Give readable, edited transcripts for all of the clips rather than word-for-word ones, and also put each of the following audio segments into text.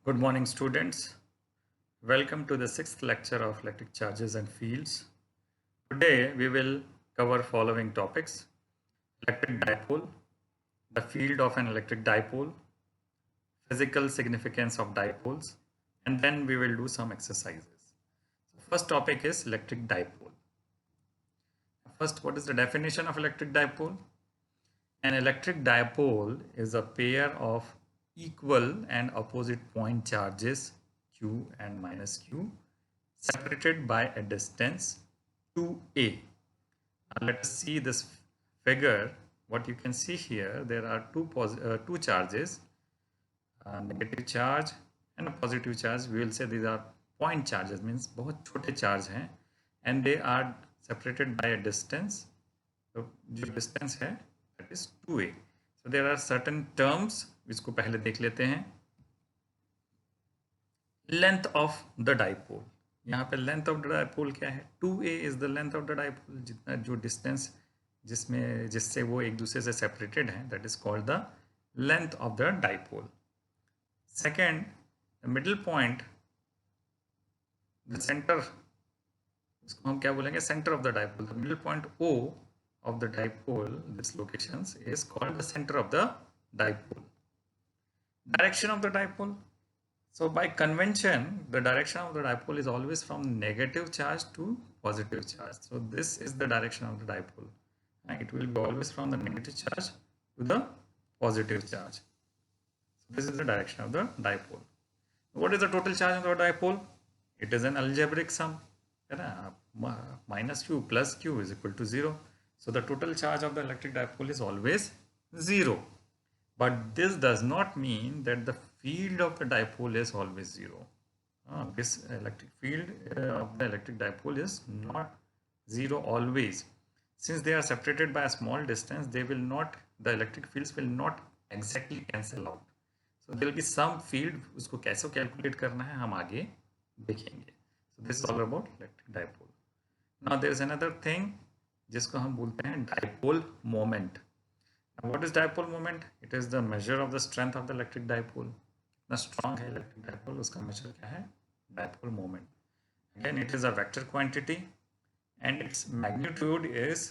Good morning, students. Welcome to the sixth lecture of electric charges and fields. Today, we will cover following topics: electric dipole, the field of an electric dipole, physical significance of dipoles, and then we will do some exercises. First topic is electric dipole. First, what is the definition of electric dipole? An electric dipole is a pair of equal and opposite point charges q and minus q separated by a distance 2a. Now let us see this figure. What you can see here, there are two charges, a negative charge and a positive charge. We will say these are point charges, means बहुत छोटे charge हैं, and they are separated by a distance. तो जो distance है that is 2a. So there are certain terms इसको पहले देख लेते हैं. Length of the dipole. यहाँ पे लेंथ ऑफ द डायपोल क्या है? 2a is the length of the dipole. जितना जो डिस्टेंस जिससे वो एक दूसरे से सेपरेटेड है, that is called the length of the dipole. Second, middle point, the centre, इसको हम क्या बोलेंगे? Centre of the dipole. The middle point O of the dipole, this locations is called the center of the dipole. Direction of the dipole. So by convention, the direction of the dipole is always from negative charge to positive charge. So this is the direction of the dipole. And it will be always from the negative charge to the positive charge. So this is the direction of the dipole. What is the total charge of the dipole? It is an algebraic sum. Minus q plus q is equal to 0. So the total charge of the electric dipole is always 0. But this does not mean that the field of the dipole is always 0. This electric field of the electric dipole is not 0 always. Since they are separated by a small distance, the electric fields will not exactly cancel out. So there will be some field. उसको कैसे calculate करना है हम आगे देखेंगे. So this is all about electric dipole. Now there is another thing जिसको हम बोलते हैं dipole moment. Now, what is dipole moment? It is the measure of the strength of the electric dipole. कितना strong है electric dipole, उसका measure क्या है? Dipole moment. Again, it is a vector quantity, and its magnitude is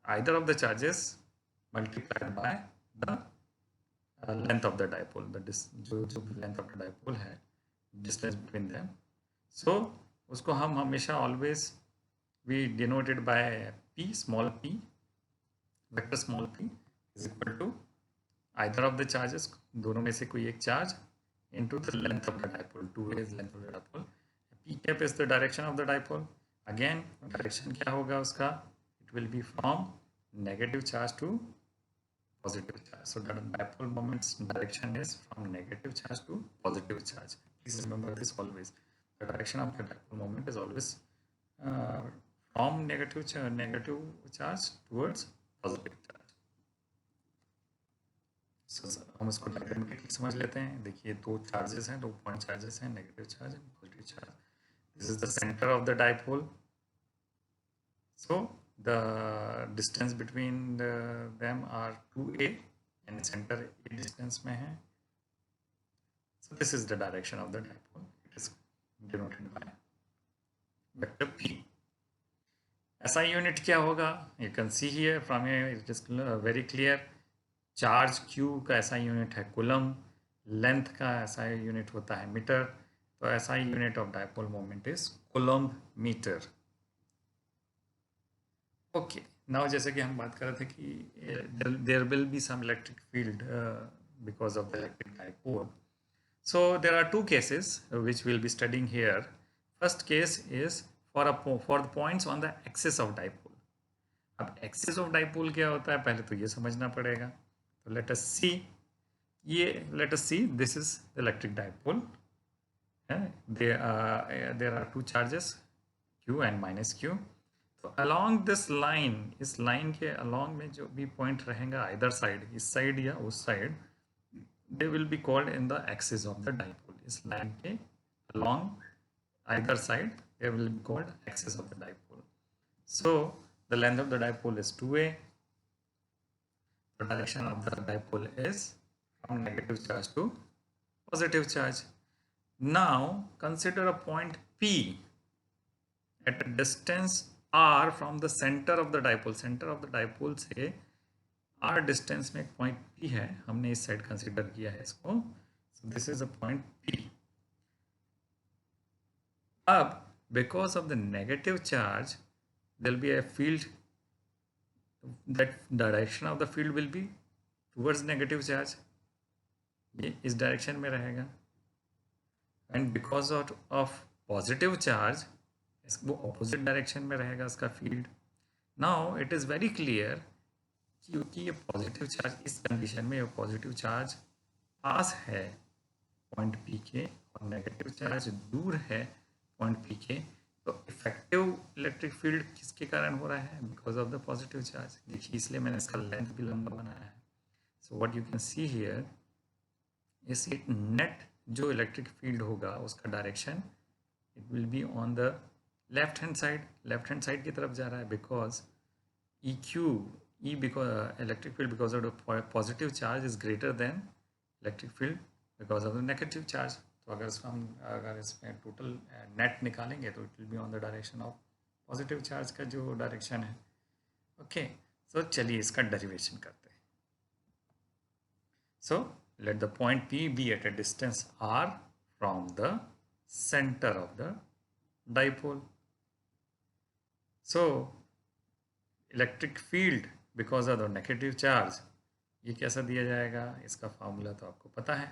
either of the charges multiplied by the length of the dipole. जो length of the dipole है, distance between them. So उसको हम हमेशा always we denoted by p, small p, vector small p is equal to either of the charges, दोनों में से कोई एक charge, into the length of the dipole. 2a is length of the dipole. P cap is the direction of the dipole. Again, direction क्या होगा उसका? It will be from negative charge to positive charge. So the dipole moment's direction is from negative charge to positive charge. Please remember this always. The direction of the dipole moment is always from negative charge towards positive charge. So हम इसको diagrammatically समझ लेते हैं. देखिए दो charges हैं, दो point charges हैं, negative charge and positive charge. This is the centre of the dipole. So the distance between them are 2a and center a distance में है. So this is the direction of the dipole. It is denoted by vector p. SI unit क्या होगा? You can see here from here it is very clear. Charge q का SI unit है coulomb, length का SI unit होता है metre. तो SI unit of dipole moment is coulomb metre. Okay, now जैसे कि हम बात कर रहे थे कि there will be some electric field because of the electric dipole. So there are two cases which we'll be studying here. First case is for the points on the axis of dipole. अब axis of dipole क्या होता है पहले तो ये समझना पड़ेगा. तो let us see this is the electric dipole. There are two charges q and minus q. तो along this line, इस line के along में जो भी point रहेगा either side, इस side या उस side, they will be called in the axis of the dipole. इस line के along either side they will be called axis of the dipole. So the length of the dipole is 2a. The direction of the dipole is from negative charge to positive charge. Now consider a point P at a distance r from the center of the dipole. Center of the dipole से r distance में एक point P है, हमने इस side consider किया है इसको. So this is a point P. अब because of the negative charge there will be a field, that direction of the field will be towards negative charge. ये इस डायरेक्शन में रहेगा. And because of positive charge वो opposite direction में रहेगा इसका field. Now it is very clear क्योंकि ये पॉजिटिव चार्ज, इस कंडीशन में ये पॉजिटिव चार्ज पास है पॉइंट पी के और नेगेटिव चार्ज दूर है पॉइंट पी के, तो इफेक्टिव इलेक्ट्रिक फील्ड किसके कारण हो रहा है? Because of the positive charge. देखिए इसलिए मैंने इसका लेंथ भी लंबा बनाया है. So what you can see here is it net जो इलेक्ट्रिक फील्ड होगा उसका direction it will be on the left hand side की तरफ जा रहा है. Because E Q E because electric field because of positive charge is greater than electric field because of the negative charge. तो अगर इसमें टोटल नेट निकालेंगे तो it will be on the direction of positive charge का जो direction है. Okay, सो चलिए इसका डेरिवेशन करते हैं. सो let the point P be at a distance r from the center of the dipole. So electric field because of the negative charge, ये कैसा दिया जाएगा? इसका फार्मूला तो आपको पता है.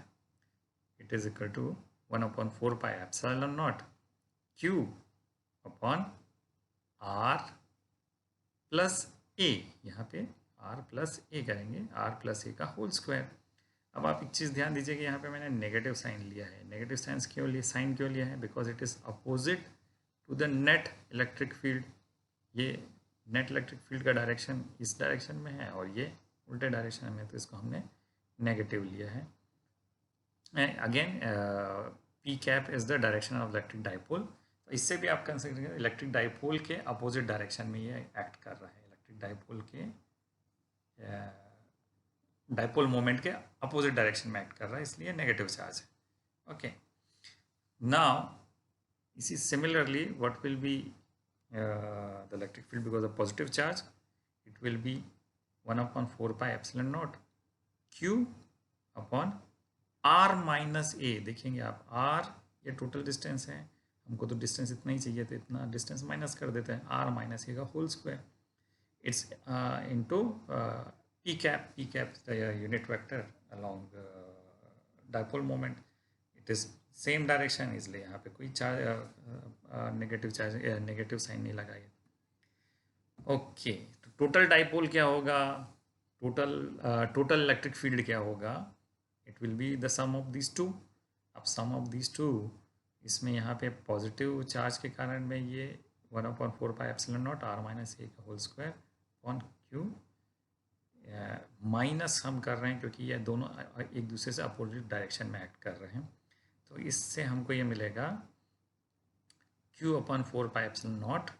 It is equal to 1/4 pi epsilon naught Q upon r plus a. यहाँ पे r plus a करेंगे, r plus a का होल स्क्वायर. अब आप एक चीज़ ध्यान दीजिए कि यहाँ पे मैंने नेगेटिव साइन लिया है. नेगेटिव साइन क्यों लिया है? Because it is opposite to the net electric field. ये नेट इलेक्ट्रिक फील्ड का डायरेक्शन इस डायरेक्शन में है और ये उल्टे डायरेक्शन में, तो इसको हमने नेगेटिव लिया है. Again P cap is the direction of electric dipole. तो इससे भी आप कंसिडर करें इलेक्ट्रिक डाइपोल के अपोजिट डायरेक्शन में ये एक्ट कर रहा है. इलेक्ट्रिक डाइपोल के डाइपोल मोमेंट के अपोजिट डायरेक्शन में एक्ट कर रहा है, इसलिए नेगेटिव चार्ज है. ओके, नाउ इसी similarly what will be the electric field because of positive charge, it will B 1/4 pi epsilon naught Q upon r minus a. देखेंगे आप r ये टोटल डिस्टेंस है, हमको तो डिस्टेंस इतना ही चाहिए, तो इतना डिस्टेंस माइनस कर देते हैं. r माइनस a का whole square. It's into P cap is the unit vector along dipole moment. It is same direction, इसलिए यहाँ पे कोई चार्ज नेगेटिव साइन नहीं लगाइए. ओके, तो टोटल डाइपोल क्या होगा? टोटल इलेक्ट्रिक फील्ड क्या होगा? It will be the sum of these two. अब सम ऑफ दीज टू, इसमें यहाँ पे पॉजिटिव चार्ज के कारण में ये 1/4 pi epsilon naught r minus a का whole square upon Q minus हम कर रहे हैं क्योंकि ये दोनों एक दूसरे से अपोजिट डायरेक्शन में एक्ट कर रहे हैं. तो इससे हमको ये मिलेगा Q/4 pi epsilon naught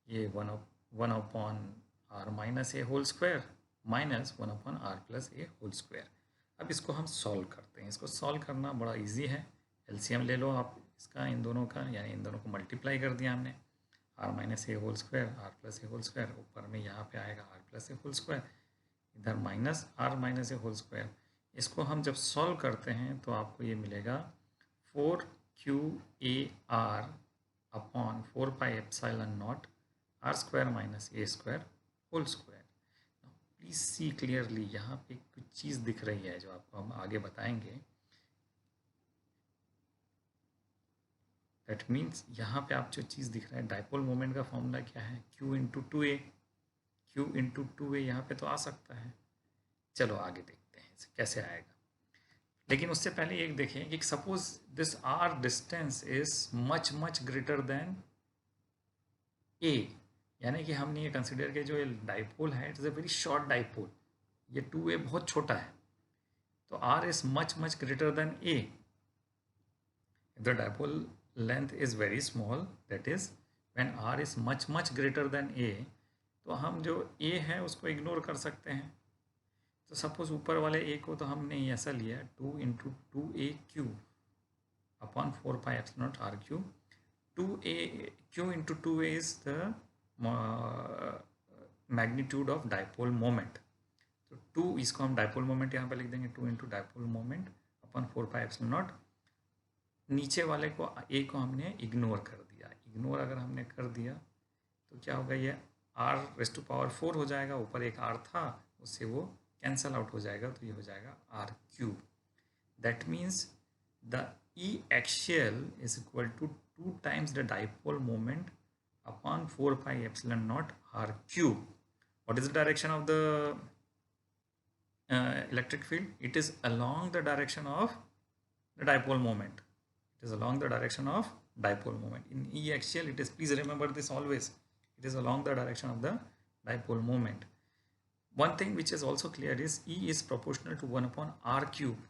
ये 1/r minus a whole square minus 1/r plus a whole square. अब इसको हम सॉल्व करते हैं. इसको सॉल्व करना बड़ा इजी है. एलसीएम ले लो आप इसका, इन दोनों का, यानी इन दोनों को मल्टीप्लाई कर दिया हमने. r minus a whole square, r plus a whole square, ऊपर में यहाँ पे आएगा r plus a whole square, इधर minus r minus a whole square. इसको हम जब सॉल्व करते हैं तो आपको ये मिलेगा 4QAR upon 4 pi epsilon naught r square minus a square whole square. Please see clearly, यहाँ पे कुछ चीज़ दिख रही है जो आपको हम आगे बताएंगे. दैट मीन्स यहाँ पे आप जो चीज़ दिख रहा है, डाइपोल मोमेंट का फॉर्मूला क्या है? Q/2A. Q/2A यहाँ पे तो आ सकता है. चलो आगे देखते हैं इसे कैसे आएगा. लेकिन उससे पहले एक देखें कि suppose this r distance is much greater then a, यानी कि हमने ये कंसिडर किया जो डाइपोल है it is a very short dipole. ये 2A बहुत छोटा है, तो r is much greater then a. The dipole length is very small, that is when r is much greater then a, तो हम जो a है उसको इग्नोर कर सकते हैं. तो सपोज ऊपर वाले a को तो हमने ऐसा लिया 2 × 2AQ upon 4 pi epsilon naught r cube. 2a q into 2a is the magnitude of dipole moment. तो 2 इसको हम डाइपोल मोमेंट यहाँ पे लिख देंगे, 2 into dipole moment upon 4 pi epsilon not. नीचे वाले को a को हमने इग्नोर कर दिया. इग्नोर अगर हमने कर दिया तो क्या होगा, ये r रेज़ टू पावर 4 हो जाएगा. ऊपर एक r था, उससे वो कैंसल आउट हो जाएगा, तो ये हो जाएगा r cube. That means the E axial is equal to 2 times the dipole moment upon 4 pi epsilon naught r cube. What is the direction of the electric field? It is along the direction of the dipole moment. It is along the direction of dipole moment. In E axial, it is, please remember this always, it is along the direction of the dipole moment. One thing which is also clear is E is proportional to 1 upon r cube.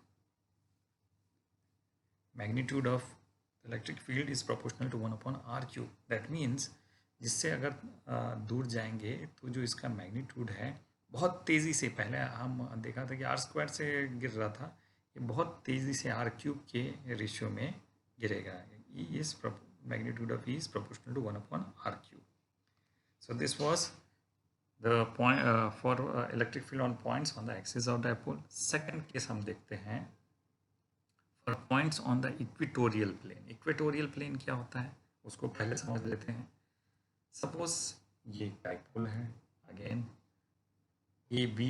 Magnitude of electric field is proportional to 1 upon r cube. That means जिससे अगर दूर जाएंगे तो जो इसका magnitude है बहुत तेज़ी से, पहले हम देखा था कि r स्क्वायर से गिर रहा था, ये बहुत तेज़ी से r क्यूब के रेशियो में गिरेगा. E is magnitude of E is proportional to 1 upon r cube. So this was the point for electric field on points on the axis of dipole. Second case हम देखते हैं for points on the equatorial plane. Equatorial plane क्या होता है उसको पहले समझ लेते हैं. सपोज ये डाइपोल है, अगेन ए बी,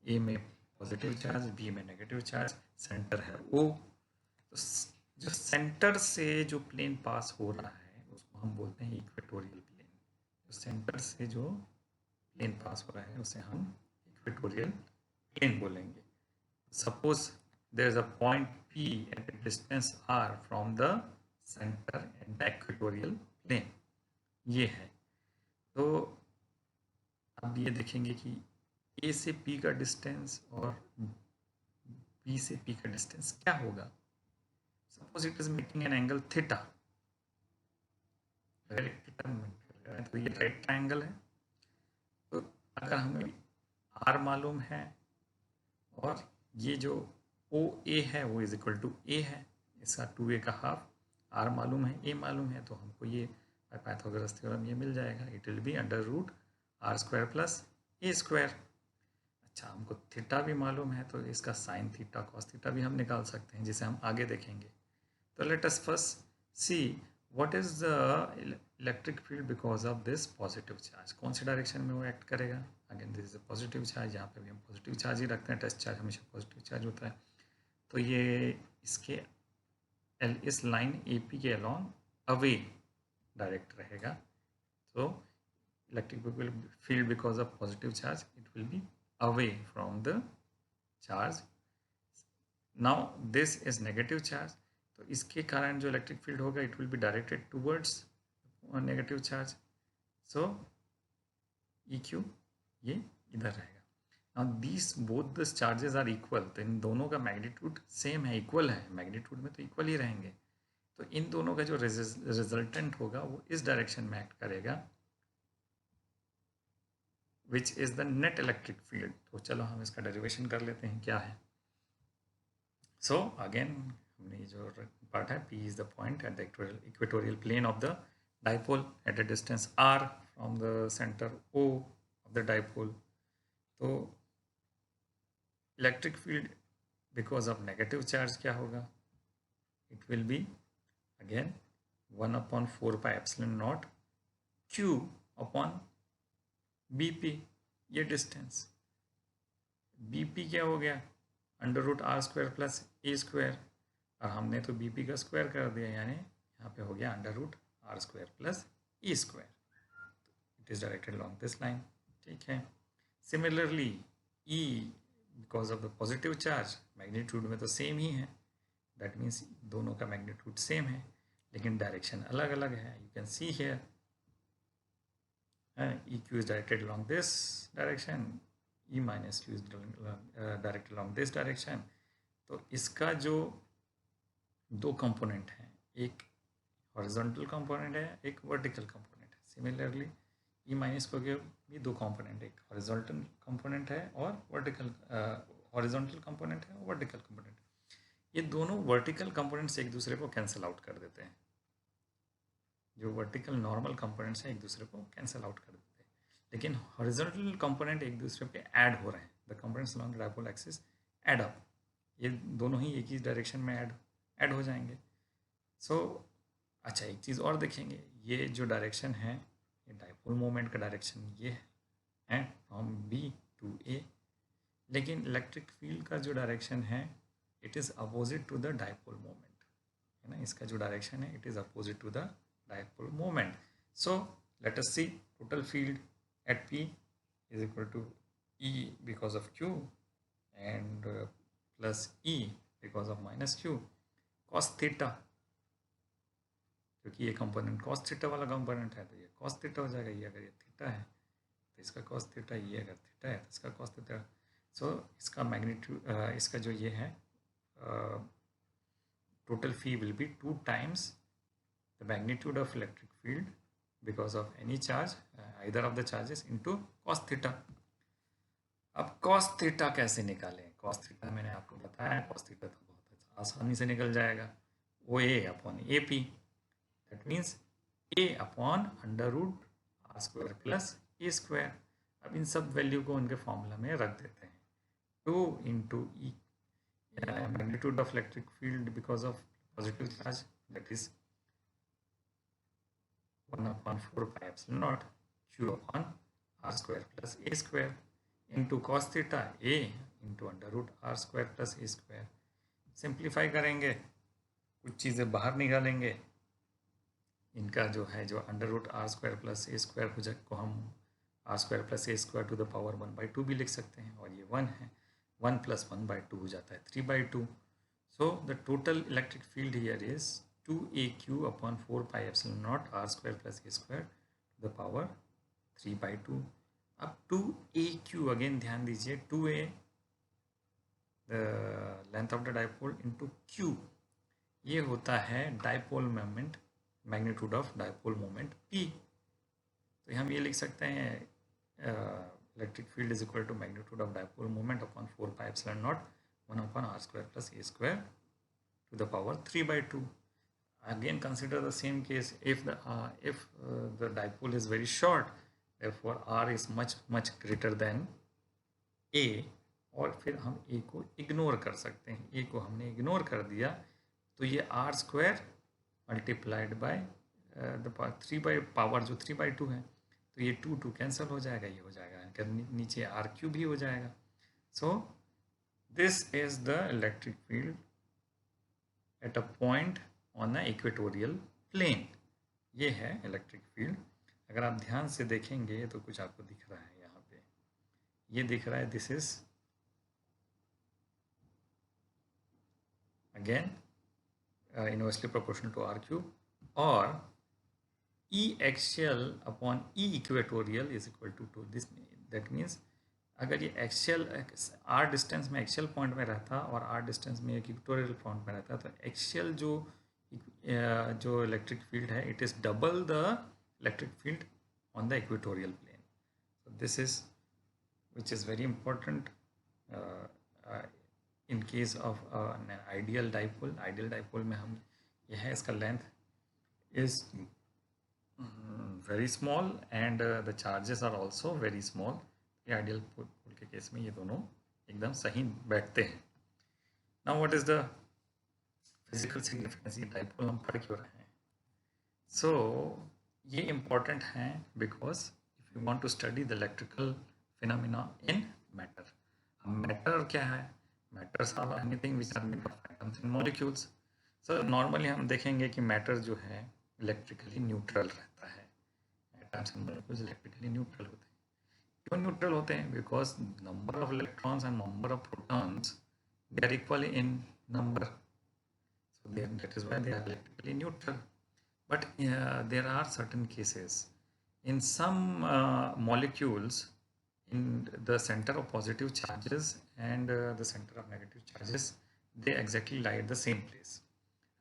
ए में पॉजिटिव चार्ज, बी में नेगेटिव चार्ज, सेंटर है O. तो जो सेंटर से जो प्लेन पास हो रहा है उसको हम बोलते हैं इक्वेटोरियल प्लेन. जो सेंटर से जो प्लेन पास हो रहा है उसे हम इक्वेटोरियल प्लेन बोलेंगे. Suppose there is a point P at a distance r from the center in the equatorial plane. ये है. तो अब ये देखेंगे कि A से P का डिस्टेंस और B से P का डिस्टेंस क्या होगा. Suppose it is making an angle theta. अगर एक थीटा है तो ये राइट ट्रायंगल है. तो अगर हमें r मालूम है और ये जो OA है वो इज इक्वल टू A है, इसका 2A का हाफ, R मालूम है, A मालूम है, तो हमको ये पाइथागोरस थ्योरम ये मिल जाएगा. It will be under root r square plus A square. अच्छा, हमको थीटा भी मालूम है तो इसका साइन थीटा कॉस थीटा भी हम निकाल सकते हैं, जिसे हम आगे देखेंगे. तो let us first see what is the electric field because of this positive charge. कौन सी डायरेक्शन में वो एक्ट करेगा. Again this is a positive charge, यहाँ पे भी हम पॉजिटिव चार्ज ही रखते हैं, टेस्ट चार्ज हमेशा पॉजिटिव चार्ज होता है. तो ये इसके इस लाइन AP के अलॉन्ग अवे डायरेक्ट रहेगा. तो electric field because of positive charge it will be away from the charge. Now this is negative charge, तो इसके कारण जो इलेक्ट्रिक फील्ड होगा it will be directed towards negative charge. So EQ ये इधर रहेगा. Now these both the charges are equal, तो इन दोनों का मैग्नीट्यूड सेम है, इक्वल है. मैग्नीट्यूड में तो इक्वल ही रहेंगे. तो इन दोनों का जो रिजल्टेंट होगा वो इस डायरेक्शन में एक्ट करेगा, which is the net electric field. तो चलो हम इसका डेरिवेशन कर लेते हैं क्या है. सो अगेन हमने जो पार्ट है, P is the point at the equatorial plane of the dipole at a distance R from the centre O of the dipole. तो electric field because of negative charge क्या होगा, it will be again 1 upon 4 pi epsilon nought Q upon BP. ये distance BP क्या हो गया, under root R square plus A square, और हमने तो BP का स्क्वायर कर दिया, यानी यहाँ पे हो गया under root R square plus E square. It is directed along this line. ठीक है. Similarly E because of the positive charge magnitude में तो सेम ही है. दैट मीन्स दोनों का मैग्नीट्यूड सेम है, लेकिन डायरेक्शन अलग अलग है. You can see here EQ is directed along this direction, E minus Q is directed along this direction. तो इसका जो दो कंपोनेंट हैं, एक हॉरिजॉन्टल कंपोनेंट है, एक वर्टिकल कंपोनेंट है. सिमिलरली E माइनस को भी दो कंपोनेंट, एक हॉरिजॉन्टल कंपोनेंट है और वर्टिकल, हॉरिजॉन्टल कंपोनेंट है और वर्टिकल कंपोनेंट. ये दोनों वर्टिकल कंपोनेंट्स एक दूसरे को कैंसिल आउट कर देते हैं। जो वर्टिकल नॉर्मल कंपोनेंट्स हैं एक दूसरे को कैंसिल आउट कर देते हैं, लेकिन हॉरिजॉन्टल कंपोनेंट एक दूसरे पे ऐड हो रहे हैं। The components along the dipole axis add up, ये दोनों ही एक ही डायरेक्शन में ऐड हो जाएंगे। सो अच्छा, एक चीज़ और देखेंगे, ये जो डायरेक्शन है, ये डायपोल मोमेंट का डायरेक्शन ये है फ्रॉम बी टू ए, लेकिन इलेक्ट्रिक फील्ड का जो डायरेक्शन है it is opposite to the dipole moment, है ना। इसका जो डायरेक्शन है it is opposite to the dipole moment. So let us see total field at P is equal to E because of Q and plus E because of minus Q cos theta, क्योंकि ये component cos theta वाला component है तो ये cos theta हो जाएगा। ये अगर ये थीटा है तो इसका cos थीटा, ये अगर थीटा है तो इसका cos थीटा। सो इसका मैग्नीट्यूड, इसका जो ये है total phi will be 2 times the magnitude of electric field because of any charge, either of the charges, into cos theta. अब cos theta कैसे निकालें? cos theta मैंने आपको बताया, cos theta तो बहुत आसानी से निकल जाएगा, OA upon AP, that means A upon under root R square plus A square. अब इन सब वैल्यू को उनके फॉर्मूला में रख देते हैं। 2 into E magnitude of electric field because of positive charge, that is 1 upon 4 pi epsilon naught Q upon r square plus a square into cos theta A into under root r square plus a square। Simplify करेंगे, कुछ चीज़ें बाहर निकालेंगे, इनका जो है जो under root R square plus A square हो जाए को हम R square plus A square to the power 1/2 भी लिख सकते हैं, और ये 1 है, 1 + 1/2 हो जाता है 3/2। So the total electric field here is 2AQ upon 4 pi epsilon naught r square plus a square to the power 3/2। अब 2AQ अगेन ध्यान दीजिए, 2A the length of the dipole into Q, ये होता है dipole moment, magnitude of dipole moment P। तो हम ये लिख सकते हैं electric field is equal to magnitude of dipole moment upon 4 pi epsilon naught 1 upon r square plus a square to the power 3/2। Again consider the same case, if the dipole is very short, therefore r is much greater than a, और फिर हम a को ignore कर सकते हैं। a को हमने ignore कर दिया तो ये r square multiplied by the 3 जो 3/2 है, तो ये 2 कैंसिल हो जाएगा, ये हो जाएगा नीचे r³ भी हो जाएगा। So this is the electric field at a point on the equatorial plane. ये है इलेक्ट्रिक फील्ड। अगर आप ध्यान से देखेंगे तो कुछ आपको दिख रहा है यहाँ पे, ये दिख रहा है, this is again inversely proportional to r³, और E axial upon E equatorial is equal to 2। This that means अगर ये एक्शियल r डिस्टेंस में एक्शियल पॉइंट में रहता और r डिस्टेंस में एक इक्वेटोरियल पॉइंट में रहता, तो एक्शियल जो इलेक्ट्रिक फील्ड है it is double the electric field on the equatorial plane. So this is which is very important in case of ideal dipole. Ideal dipole में हम यह है, इसका length is very small and the charges are also very small। ये ideal पोल के case में ये दोनों एकदम सही बैठते हैं। Now what is the physical significance? ये डाइपोल हम पढ़ क्यों रहे हैं? So ये important है because if you want to study the electrical phenomena in matter। matter क्या है? matters are anything which are made of atoms and molecules। so normally हम देखेंगे कि matter जो है इलेक्ट्रिकली न्यूट्रल रहता है, atoms and molecules electrically neutral होते हैं। क्यों न्यूट्रल होते हैं? Because number of electrons and number of protons they are equal in number, so that is why they are electrically neutral. But there are certain cases in some molecules in the center of positive charges and the center of negative charges, they exactly lie at the same place।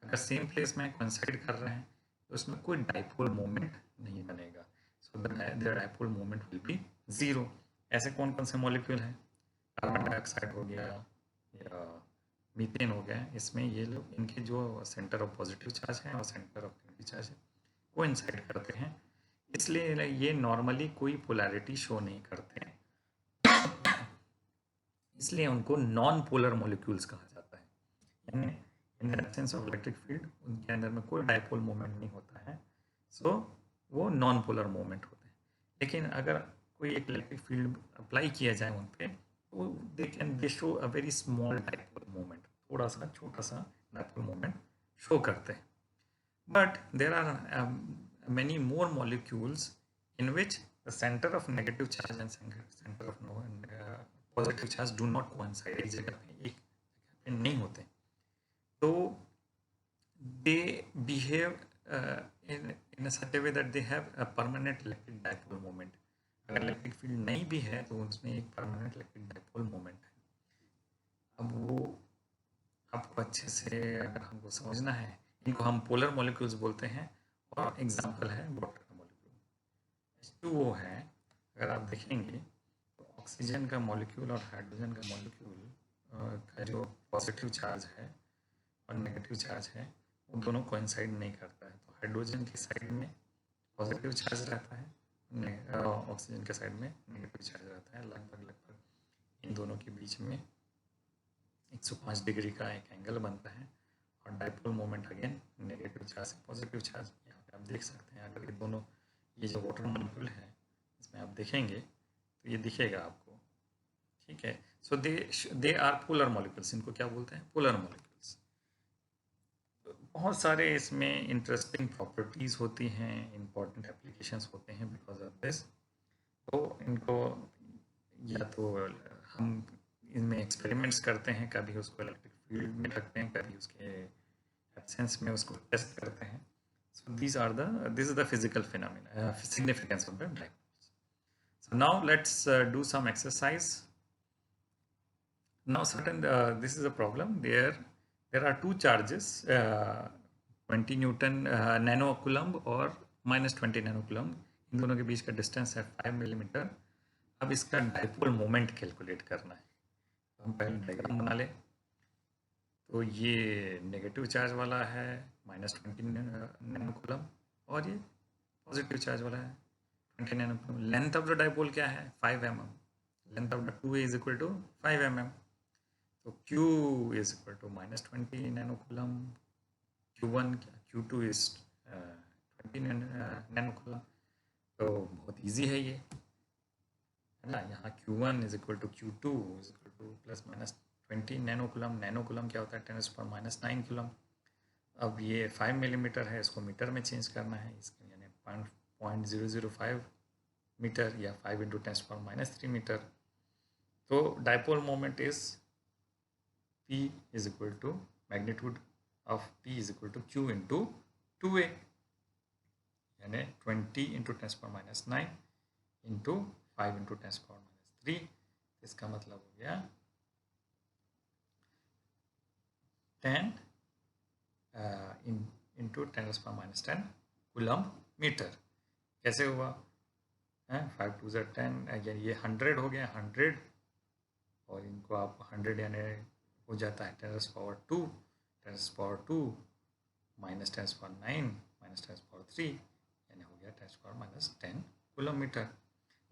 अगर same place में coincide कर रहे हैं तो उसमें कोई dipole moment नहीं बनेगा, so the dipole moment will be 0। ऐसे कौन कौन से मॉलिक्यूल हैं? कार्बन डाइऑक्साइड हो गया, या मीथेन हो गया, इसमें ये लोग इनके जो सेंटर ऑफ पॉजिटिव चार्ज है और सेंटर ऑफ नेगेटिव चार्ज है वो इंसाइड करते हैं, इसलिए ये नॉर्मली कोई पोलैरिटी शो नहीं करते हैं, इसलिए उनको नॉन पोलर मॉलिक्यूल्स कहा जाता है। यानी in the absence of electric field उनके अंदर में कोई डायपोल मोमेंट नहीं होता है, सो वो नॉन पोलर मोमेंट होते हैं। लेकिन अगर कोई एक इलेक्ट्रिक फील्ड अप्लाई किया जाए उन पे, तो they show a very small dipole moment, थोड़ा सा छोटा सा डायपोल मोमेंट शो करते हैं। But there are many more molecules in which the center of negative charge and center of positive charge do not coincide, एक जगह पे नहीं होते, तो they behave in a such a way that they have a permanent electric dipole moment. अगर electric field नहीं भी है तो उसमें एक परमानेंट इलेक्ट्रिक डाइपोल मोमेंट है। अब वो आपको अच्छे से अगर हमको समझना है, इनको हम पोलर मॉलिक्यूल्स बोलते हैं, और एग्जांपल है वाटर का मॉलिक्यूल H2O है। अगर आप देखेंगे तो ऑक्सीजन का मॉलिक्यूल और हाइड्रोजन का मॉलिक्यूल का जो पॉजिटिव चार्ज है और नेगेटिव चार्ज है वो दोनों कोइंसाइड नहीं करता है, तो हाइड्रोजन की साइड में पॉजिटिव चार्ज रहता है, ऑक्सीजन के साइड में नेगेटिव चार्ज रहता है। लगभग इन दोनों के बीच में 105 डिग्री का एक एंगल बनता है, और dipole moment again negative charge से पॉजिटिव चार्ज, यहाँ पे आप देख सकते हैं। अगर ये दोनों, ये जो वाटर मॉलिक्यूल है इसमें आप देखेंगे तो ये दिखेगा आपको, ठीक है। सो दे आर पोलर मॉलिक्यूल्स, इनको क्या बोलते हैं, पोलर मॉलिक्यूल्स। बहुत सारे इसमें इंटरेस्टिंग प्रॉपर्टीज़ होती हैं, इंपॉर्टेंट एप्लीकेशंस होते हैं बिकॉज ऑफ दिस। तो इनको या तो हम इनमें एक्सपेरिमेंट्स करते हैं, कभी उसको इलेक्ट्रिक फील्ड में रखते हैं, कभी उसके एब्सेंस में उसको टेस्ट करते हैं। So this is the physical phenomena, significance of the dipoles. So now let's do some exercise. Now this is a problem. There are two charges, 20 Newton nanocoulomb और -20 nanocoulomb, इन दोनों के बीच का डिस्टेंस है 5 millimetre. अब इसका dipole moment calculate करना है, तो हम पहले डायग्राम बना लें। तो ये नेगेटिव चार्ज वाला है -20 नैनोकूलम, और ये पॉजिटिव चार्ज वाला है 20 nanocoulomb. Length of the dipole क्या है, 5 mm। Length of the 2A is equal to 5 mm। तो Q is equal to -20 nanocoulomb, Q1 Q2 is 20 nanocoulomb. तो बहुत इजी है ये, है ना। यहाँ Q1 is equal to Q2 is equal to +-20 nanocoulomb. Nanocoulomb क्या होता है, 10⁻⁹ कूलम। अब ये 5 मिलीमीटर है, इसको मीटर में चेंज करना है, इसके यानी 0.005 मीटर या 5 × 10⁻³ मीटर। तो dipole moment is P is equal to magnitude of P is equal to Q × 2A, यानी 20 × 10⁻⁹ इंटू 5 × 10⁻³ इसका मतलब हो गया 10 इंटू 10⁻⁻10 कूलम मीटर। कैसे हुआ, 5 × 2 = 10, यानी ये 100 हो गया, 100, और इनको आप 100 यानी हो जाता है 10⁻², 10⁻² -10⁻9 -10⁻³ यानी हो गया 10⁻10 coulomb metre.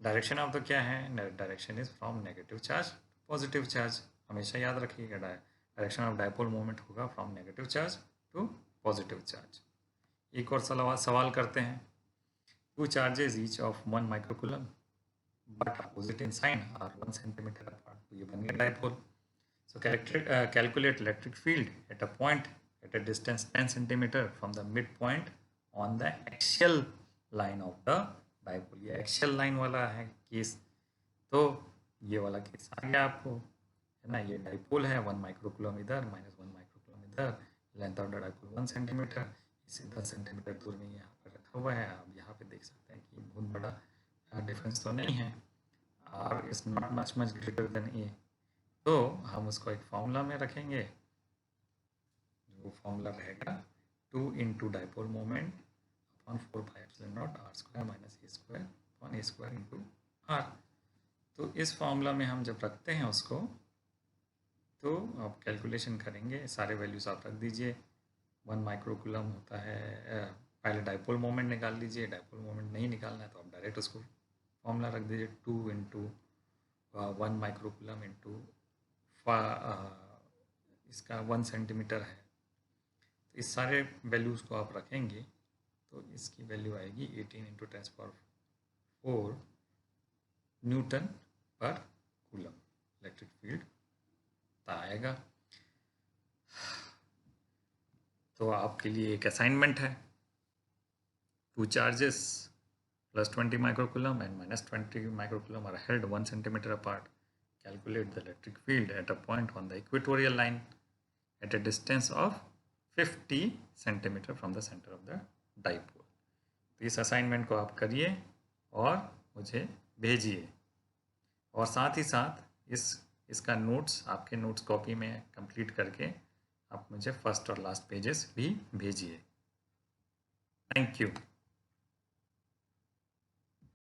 Direction of the क्या है, direction is from negative charge positive charge. हमेशा याद रखिएगा, डायरेक्शन ऑफ डाइपोल मोमेंट होगा from negative charge to positive charge. एक और सवाल करते हैं। Two charges each of 1 microcoulomb but opposite in sign are 1 centimetre apart, तो ये बन गया dipole. So calculate electric field at a point at a distance 10 centimetre from the mid point on the axial line of the dipole. ये axial line वाला है case, तो ये वाला केस आ गया आपको, है ना। ये डाइपोल है, 1 माइक्रोकूलम इधर, -1 माइक्रोकूलम इधर, length of the dipole 1 centimetre, इसे 10 सेंटीमीटर दूर में यहाँ पर रखा हुआ है। आप यहाँ पे देख सकते हैं कि बहुत बड़ा डिफरेंस तो नहीं है, और it's not much greater than A. तो हम उसको एक फॉर्मूला में रखेंगे, वो फॉर्मूला रहेगा 2 × dipole moment upon 4πε0 r² - a² × r। तो इस फॉर्मूला में हम जब रखते हैं उसको, तो आप कैलकुलेशन करेंगे, सारे वैल्यूज़ आप रख दीजिए। 1 माइक्रोकूलम होता है, पहले डाइपोल मोमेंट निकाल लीजिए। डाइपोल मोमेंट नहीं निकालना है तो आप डायरेक्ट उसको फॉर्मूला रख दीजिए, 2 इंटू 1 माइक्रोकूलम इंटू इसका 1 सेंटीमीटर है। तो इस सारे वैल्यूज़ को आप रखेंगे तो इसकी वैल्यू आएगी 18 इंटू 10⁴ न्यूटन पर कूलम इलेक्ट्रिक फील्ड आएगा। तो आपके लिए एक असाइनमेंट है, 2 charges +20 microcoulomb and -20 microcoulomb are held 1 centimeter apart. Calculate the electric field at a point on the equatorial line at a distance of 50 centimeter from the center of the dipole. तो इस assignment को आप करिए और मुझे भेजिए, और साथ ही साथ इसका नोट्स, आपके नोट्स कॉपी में कंप्लीट करके आप मुझे फर्स्ट और लास्ट पेजेस भी भेजिए। Thank you.